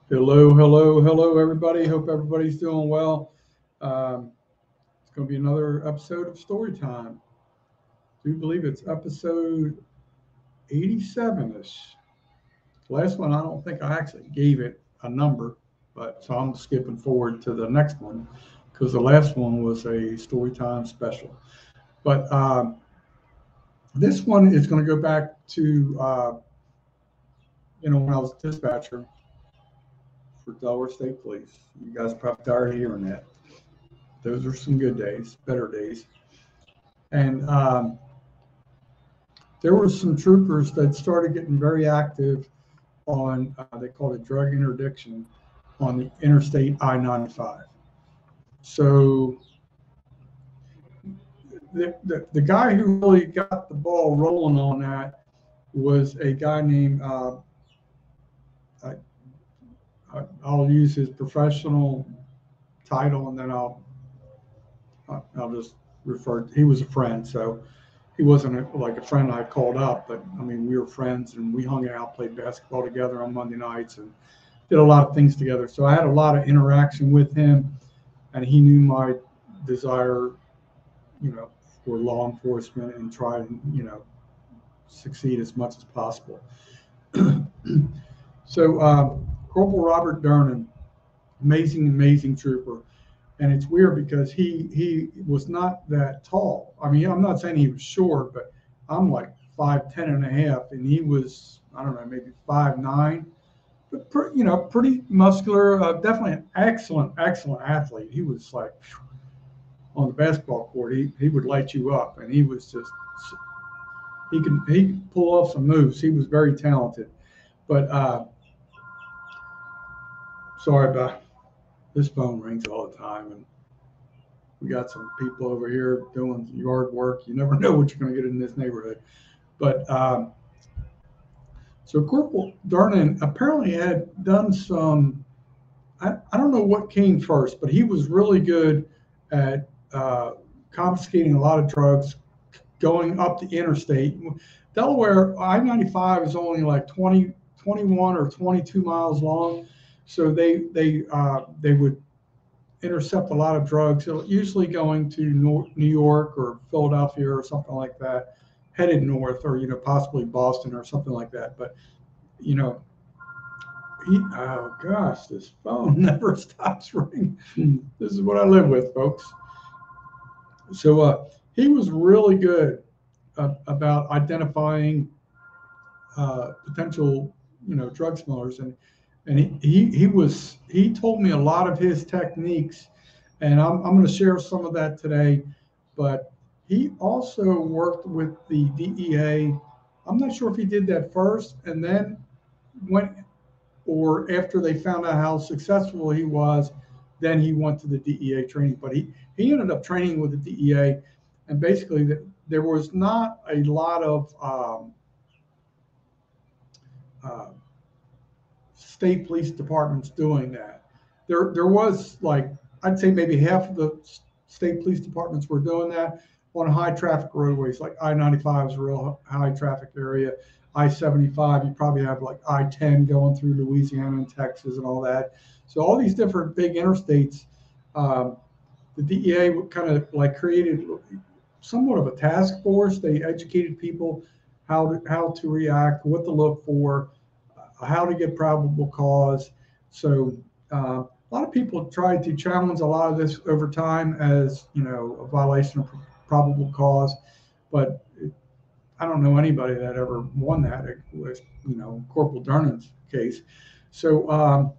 Hello, hello, hello, everybody. Hope everybody's doing well. It's going to be another episode of Story Time. I do believe it's episode 87-ish. The last one, I don't think I actually gave it a number, but so I'm skipping forward to the next one because the last one was a Story Time special. But this one is going to go back to, when I was a dispatcher for Delaware State Police. You guys are probably tired of hearing that. Those are some good days, better days. And there were some troopers that started getting very active on, they called it drug interdiction on the Interstate I-95. So the guy who really got the ball rolling on that was a guy named, I, I'll use his professional title and then I'll just refer, he was a friend. So he wasn't like a friend I called up, but I mean, we were friends and we hung out, played basketball together on Monday nights and did a lot of things together. So I had a lot of interaction with him and he knew my desire, for law enforcement and try and, succeed as much as possible. So Corporal Robert Durnan, amazing trooper. And it's weird because he was not that tall. I mean, I'm not saying he was short, but I'm like 5'10" and a half, and he was, I don't know, maybe 5'9", but pretty muscular. Definitely an excellent athlete. He was like on the basketball court. He would light you up, and he was just he could pull off some moves. He was very talented. But sorry about this phone rings all the time, and we got some people over here doing yard work. You never know what you're going to get in this neighborhood. But so Corporal Darnan apparently had done some, I don't know what came first, but he was really good at confiscating a lot of drugs going up the interstate. Delaware I-95 is only like 21 or 22 miles long. So they would intercept a lot of drugs, usually going to New York or Philadelphia or something like that, headed north, or possibly Boston or something like that. But oh gosh, this phone never stops ringing. This is what I live with, folks. So he was really good about identifying potential drug smugglers, and he told me a lot of his techniques, and I'm going to share some of that today. But he also worked with the DEA. I'm not sure if he did that first and then went, or after they found out how successful he was, then he went to the DEA training. But he ended up training with the DEA, and basically there was not a lot of state police departments doing that. There was, like, I'd say maybe half of the state police departments were doing that on high traffic roadways. Like I-95 is a real high traffic area. I-75, you probably have like I-10 going through Louisiana and Texas and all that. So all these different big interstates, the DEA kind of like created somewhat of a task force. They educated people how to react, what to look for, how to get probable cause. So a lot of people tried to challenge a lot of this over time as a violation of probable cause, but I don't know anybody that ever won that. It was Corporal Durnan's case. So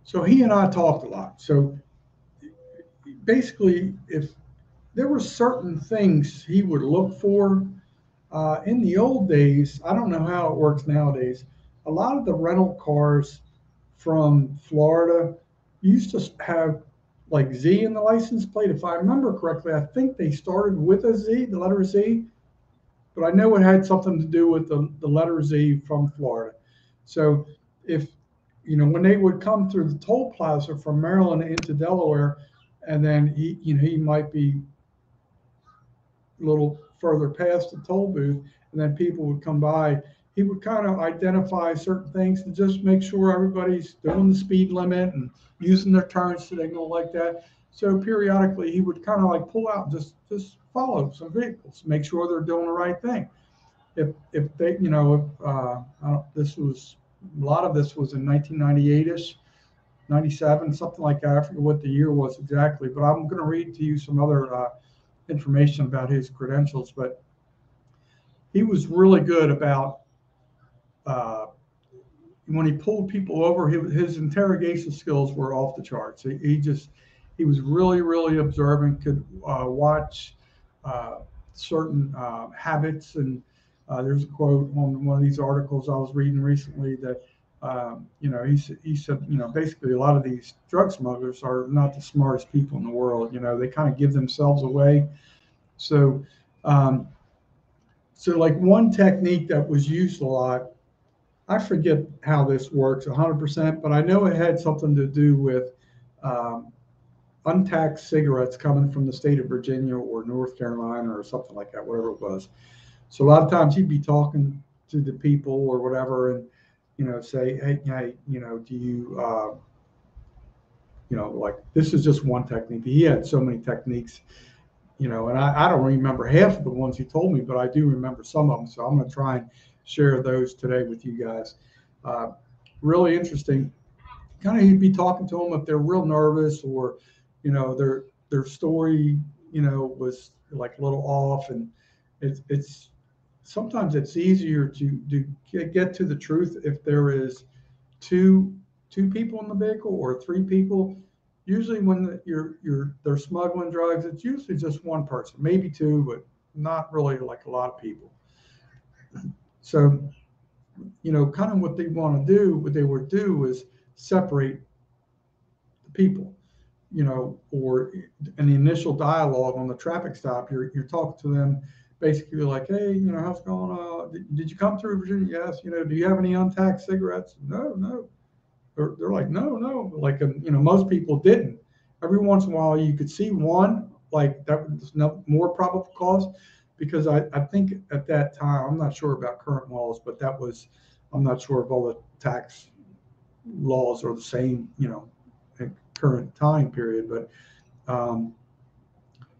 so he and I talked a lot. So basically, if there were certain things he would look for. In the old days, I don't know how it works nowadays. A lot of the rental cars from Florida used to have like Z in the license plate. If I remember correctly, I think they started with a Z, the letter Z, but I know it had something to do with the letter Z from Florida. So if, when they would come through the toll plaza from Maryland into Delaware, and then he might be a little further past the toll booth, and then people would come by he would kind of identify certain things to just make sure everybody's doing the speed limit and using their turn signal like that. So periodically he would kind of like pull out and just follow some vehicles, make sure they're doing the right thing. If they, if this was a lot of this was in 1998ish, 97, something like that. I forget what the year was exactly, but I'm going to read to you some other information about his credentials. But he was really good about uh, when he pulled people over. His interrogation skills were off the charts. He was really observant. Could watch uh, certain habits. And there's a quote on one of these articles I was reading recently that he said, basically a lot of these drug smugglers are not the smartest people in the world. They kind of give themselves away. So, um, so like one technique that was used a lot, I forget how this works 100%, but I know it had something to do with um, untaxed cigarettes coming from the state of Virginia or North Carolina or something like that, whatever it was. So a lot of times he'd be talking to the people or whatever, and say, hey, do you, like this is just one technique. He had so many techniques, and I don't remember half of the ones he told me, but I do remember some of them. So I'm going to try and share those today with you guys. Uh, Really interesting. Kind of he'd be talking to them if they're real nervous or, their story, was like a little off, and it's sometimes it's easier to get to the truth if there is two two people in the vehicle or three people. Usually when they're smuggling drugs, it's usually just one person, maybe two, but not really like a lot of people. So, kind of what they want to do, what they would do is separate the people, or in the initial dialogue on the traffic stop, you're talking to them basically like, hey, how's it going? Did you come through Virginia? Yes. Do you have any untaxed cigarettes? No, no. They're like, no, no. Like, most people didn't. Every once in a while, you could see one, like that was no more probable cause, because I think at that time, I'm not sure about current laws, but I'm not sure if all the tax laws are the same, at current time period. But um,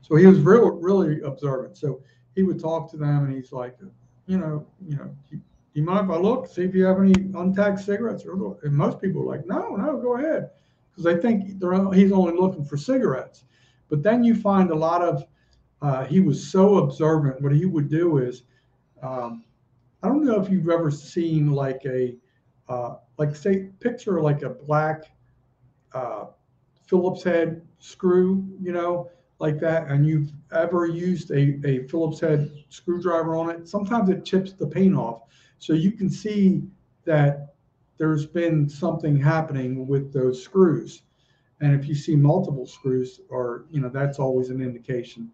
so he was really observant. So he would talk to them, and he's like, do you mind if I look, see if you have any untaxed cigarettes? And most people are like, no, no, go ahead, because they think he's only looking for cigarettes. But then you find a lot of he was so observant. What he would do is, um, I don't know if you've ever seen like like say picture like a black uh, Phillips head screw, like that, and you've ever used a Phillips head screwdriver on it. Sometimes it chips the paint off. So you can see that there's been something happening with those screws. And if you see multiple screws, or, that's always an indication.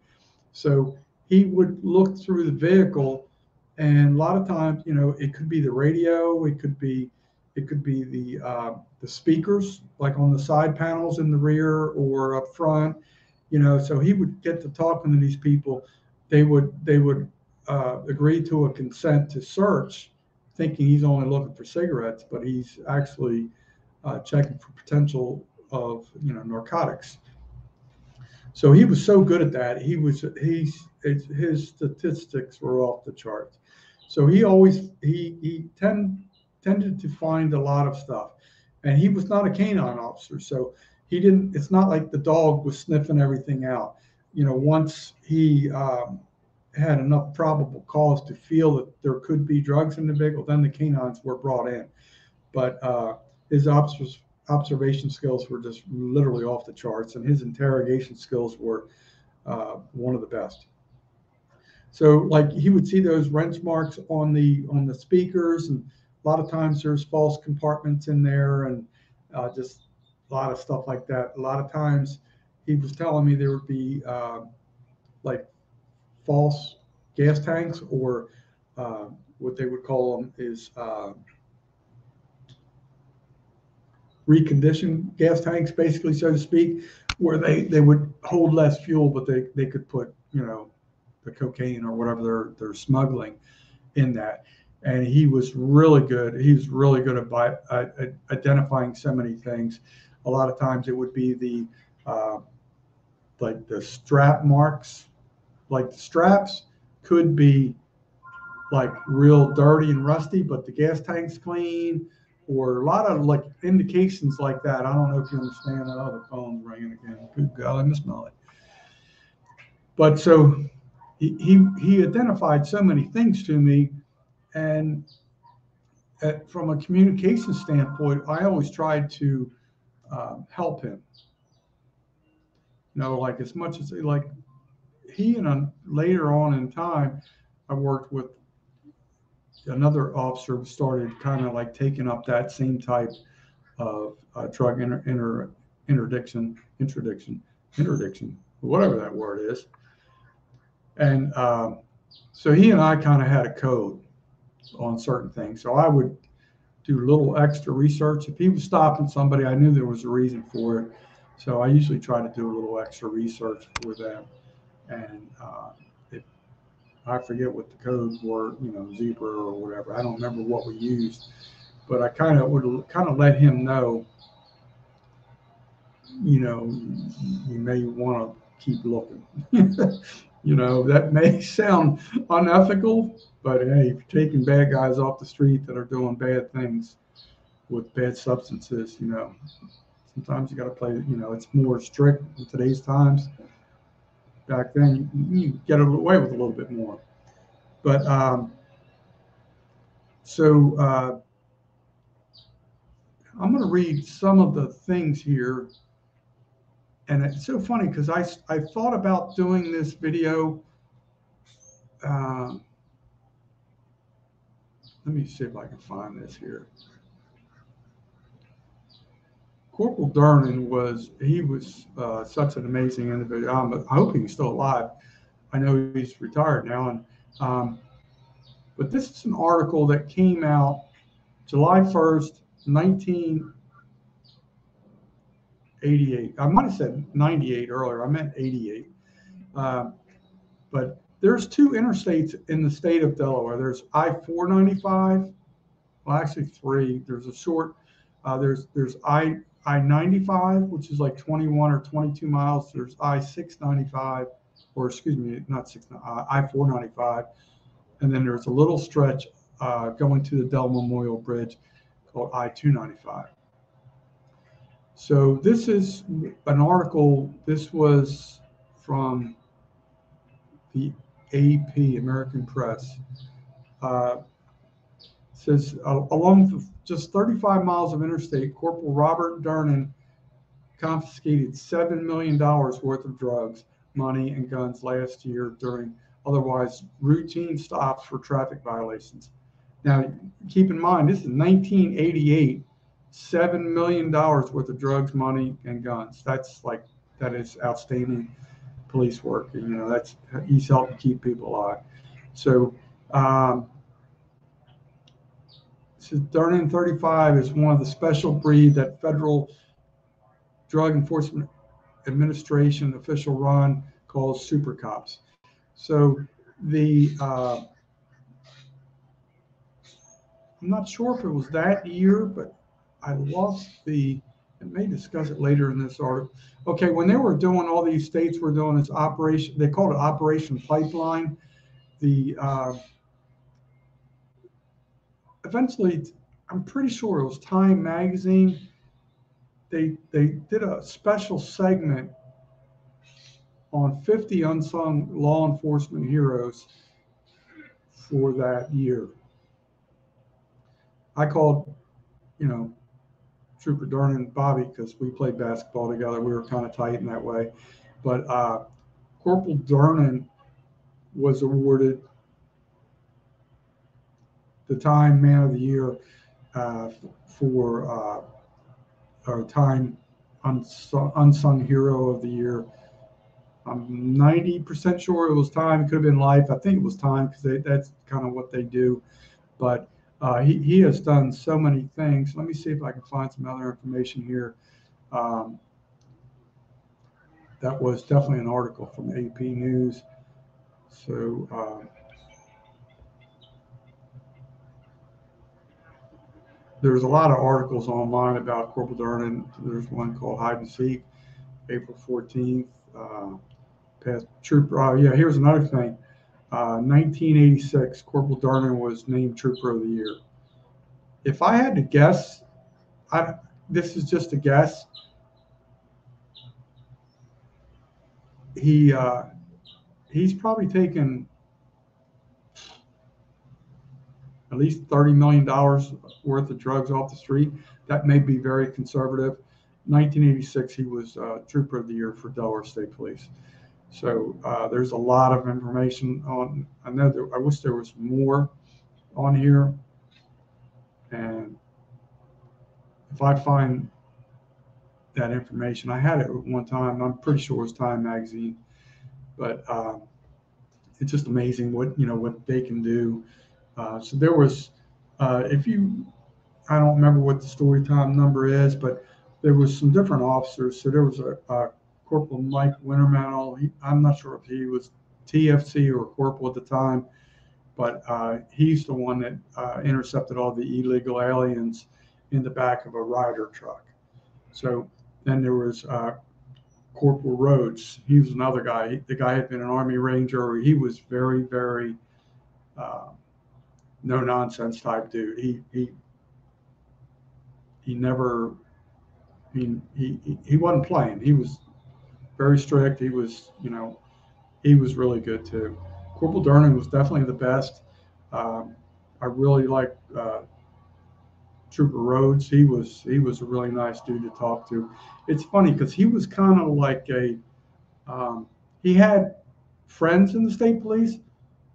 So he would look through the vehicle, and a lot of times, it could be the radio, it could be the speakers, like on the side panels in the rear or up front. So he would get to talking to these people. They would agree to a consent to search, thinking he's only looking for cigarettes, but he's actually checking for potential of narcotics. So he was so good at that. His statistics were off the charts. So he tended to find a lot of stuff, and he was not a canine officer, so he didn't. It's not like the dog was sniffing everything out. Once he had enough probable cause to feel that there could be drugs in the vehicle, then the canines were brought in. But his observation skills were just literally off the charts, and his interrogation skills were one of the best. So, like, he would see those wrench marks on the speakers, and a lot of times there's false compartments in there, and just a lot of stuff like that. A lot of times, he was telling me there would be like false gas tanks, or what they would call them is reconditioned gas tanks, basically, so to speak, where they would hold less fuel, but they could put the cocaine or whatever they're smuggling in that. and he was really good. He's really good at identifying so many things. A lot of times it would be the like the strap marks, like the straps could be like real dirty and rusty, but the gas tank's clean, or a lot of like indications like that. I don't know if you understand that. Oh, the phone's ringing again. Good golly, Miss Molly. But so he identified so many things to me, and from a communication standpoint, I always tried to help him. You know, like as much as like he and later on in time, I worked with another officer who started kind of like taking up that same type of drug interdiction, whatever that word is. And so he and I kind of had a code on certain things. So I would do a little extra research. If he was stopping somebody, I knew there was a reason for it. So I usually try to do a little extra research for them. And if I forget what the codes were, you know, zebra or whatever, I don't remember what we used, but I kind of would kind of let him know, you know, you may want to keep looking. You know, that may sound unethical, but hey, if you're taking bad guys off the street that are doing bad things with bad substances, you know, sometimes you got to play, you know, it's more strict in today's times. Back then, you get away with a little bit more. But so I'm going to read some of the things here. And it's so funny because I thought about doing this video. Uh, let me see if I can find this here. Corporal Durnan was such an amazing individual. I hope he's still alive. I know he's retired now, and but this is an article that came out July 1st, 1988. I might have said 98 earlier. I meant 88. But there's two interstates in the state of Delaware. There's I-495. Well, actually three. There's a short. There's I-95, which is like 21 or 22 miles. There's I-695, or excuse me, not I-495, and then there's a little stretch going to the Dell Memorial Bridge called I-295. So this is an article. This was from the AP, American Press. Says along just 35 miles of interstate, Corporal Robert Durnan confiscated $7 million worth of drugs, money, and guns last year during otherwise routine stops for traffic violations. Now, keep in mind, this is 1988, $7 million worth of drugs, money, and guns. That is outstanding police work. You know, he's helping keep people alive. So, Durnan 35 is one of the special breed that Federal Drug Enforcement Administration official run calls super cops. So I'm not sure if it was that year, but I may discuss it later in this article. Okay, when they were doing all these states were doing this operation, they called it Operation Pipeline. Eventually, I'm pretty sure it was Time Magazine. They did a special segment on 50 unsung law enforcement heroes for that year. I called, you know, Trooper Durnan Bobby because we played basketball together. We were kind of tight in that way. But Corporal Durnan was awarded the Time Man of the Year for our Time Unsung Hero of the Year. I'm 90% sure it was Time. It could have been Life. I think it was Time because that's kind of what they do. But he has done so many things. Let me see if I can find some other information here. That was definitely an article from AP News. So there's a lot of articles online about Corporal Durnan. There's one called Hide and Seek, April 14th. Past Trooper. Yeah, here's another thing. 1986, Corporal Durnan was named Trooper of the Year. If I had to guess, I, this is just a guess. He he's probably taken at least $30 million worth of drugs off the street. That may be very conservative. 1986, he was Trooper of the Year for Delaware State Police. So there's a lot of information on. I know that I wish there was more on here, and if I find that information, I had it at one time. I'm pretty sure it was Time Magazine, but it's just amazing what they can do. So there was, if you, I don't remember what the story time number is, but there was some different officers. So there was a Corporal Mike Wintermantle. I'm not sure if he was TFC or corporal at the time, but he's the one that intercepted all the illegal aliens in the back of a Ryder truck. So then there was Corporal Rhodes. He was another guy. The guy had been an Army Ranger. He was very, very no nonsense type dude. He never. He wasn't playing. He was very strict. He was he was really good too. Corporal Durnan was definitely the best. I really liked Trooper Rhodes. He was a really nice dude to talk to. It's funny because he was kind of like he had friends in the state police,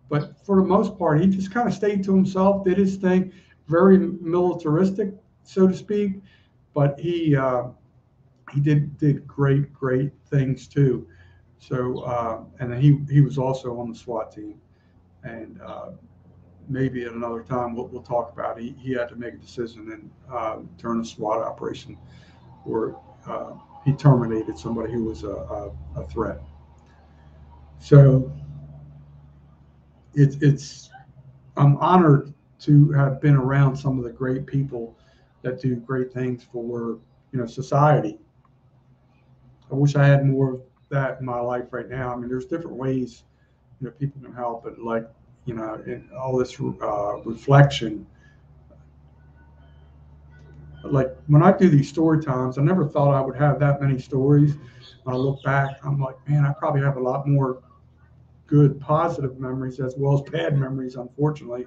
but for the most part, he just kind of stayed to himself, did his thing, very militaristic, so to speak. But he did great things too. So and then he was also on the SWAT team, and maybe at another time we'll talk about it. He had to make a decision during a SWAT operation where he terminated somebody who was a threat. So it's I'm honored to have been around some of the great people that do great things for society. I wish I had more of that in my life right now. I mean, there's different ways people can help, but like in all this reflection, like when I do these story times, I never thought I would have that many stories. When I look back, I'm like, man, I probably have a lot more good, positive memories as well as bad memories, unfortunately,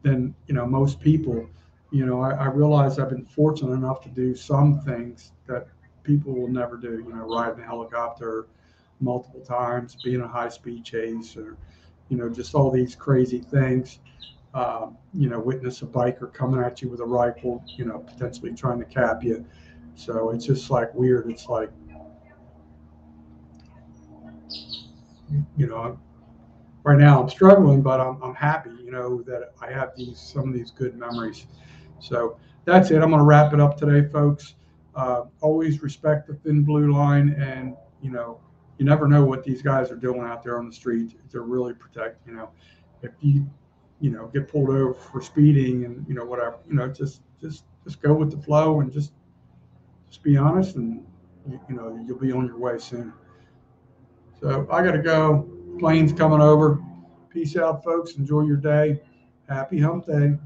than most people. I realize I've been fortunate enough to do some things that people will never do. Riding a helicopter multiple times, be in a high-speed chase, or just all these crazy things. Witness a biker coming at you with a rifle, potentially trying to cap you. So it's just like weird. It's like, right now I'm struggling, but I'm happy, that I have some of these good memories. So that's it. I'm going to wrap it up today, folks. Always respect the thin blue line, and you never know what these guys are doing out there on the street to really protect. If you get pulled over for speeding and whatever, just go with the flow and just be honest, and you'll be on your way soon. So I got to go. Plane's coming over. Peace out, folks. Enjoy your day. Happy hump day.